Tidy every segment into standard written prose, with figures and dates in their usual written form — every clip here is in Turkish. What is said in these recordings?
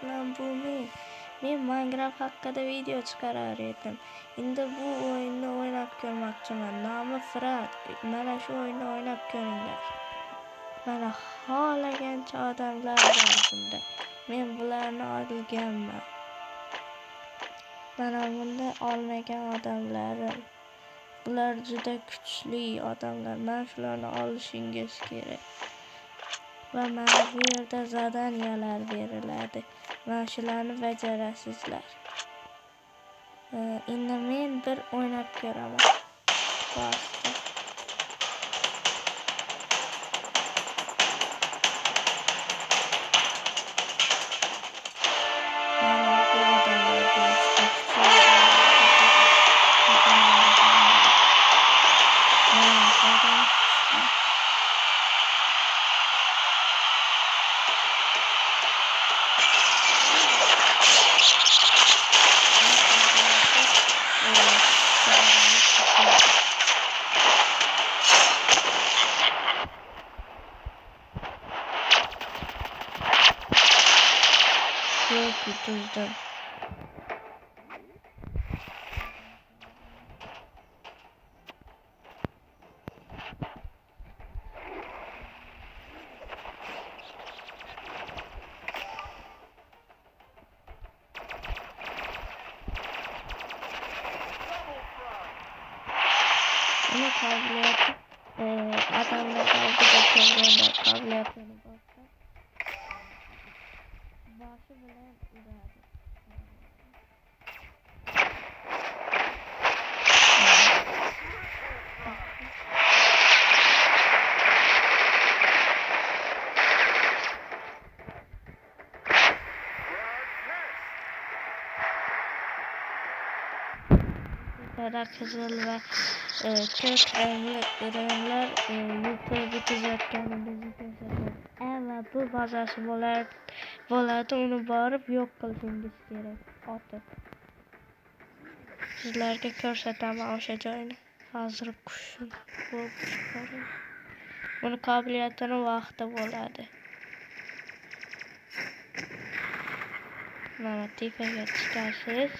lan bu men. Men Minecraft haqida video chiqarar edim. Endi bu o'yinni o'ynab ko'rmoqchiman. Nomi Frat. Mana shu o'yinni o'ynab ko'ringlar. Mana xohlagancha odamlar bor bunda. Men bularni olganman. Mana bunda olmagan odamlarim. Bular juda kuchli odamlar. Mana shularni olishingiz kerak. Va mana bu yerda zadaniyalar beriladi. Mana shularni bajarasizlar. Endi men bir o'ynab ko'raman. Bosdim. Mana bu odamlar bosdim. Mana zadan çok bitirdim. Ama kabiliyeti adamlar aldıda kendine kabiliyetini bastı. Başı bilen urardı. Kızıl ve kök renkler yukarı bitecekkenimizi gösteriyor. Evet bu bazası bo'ladi uni borib yo'q qilishingiz kerak otib. Sizlarga ko'rsataman o'sha joyni. Hozir qushni bo'lib chiqaring. Buni qobiliyatini vaqti bo'ladi. Mana tepaga chiqasiz.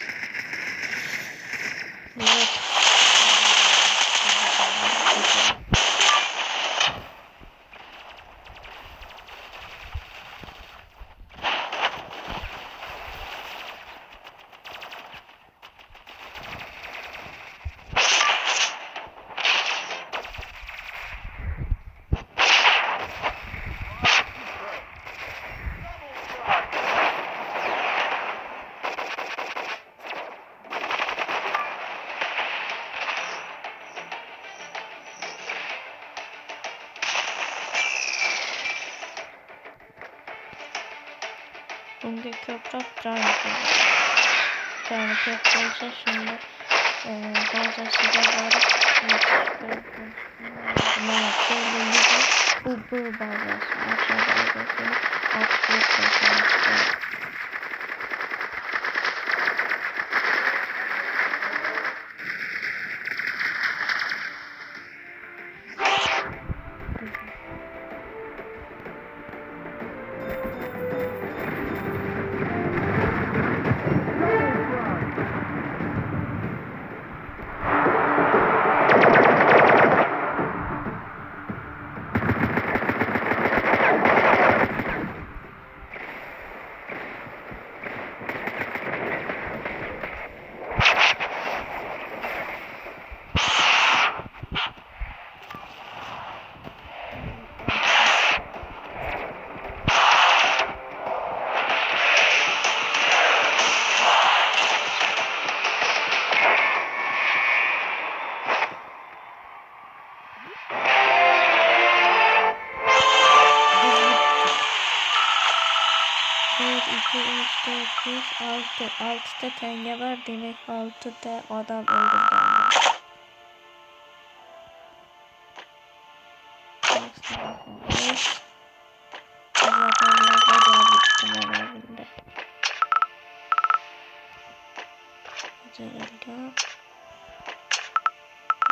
Bunga ko'proq can ko'p bo'lsa shunda bazasiga borib mana ko'rdingizmi bu bazasi o'sha bazasini ochib qo'ysangiz kerak. Altıda tenge var demek 6'da adam öldürgenler.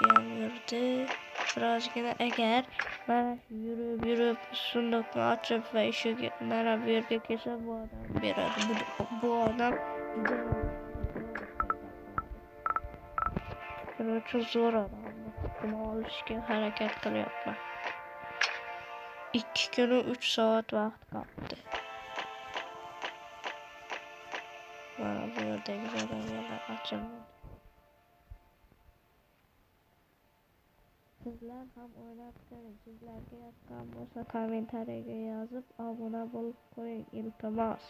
Yan yurdu. Birazgina eğer Mana yurib sunduqni ochib va eshigi mana bu yerga kelsa bu odam beradi. Bu odam juda shuning uchun zo'r odam. Buni olishga harakat qilyapman. 2 kun 3 soat vaqt qoldi. Mana bu yerdagi zamonlar ochildi. Sizlar ham o'ylab ko'ring. Sizlarga yoqqan bo'lsa kommentariyaga yozib obuna bo'lib qo'ying iltimos.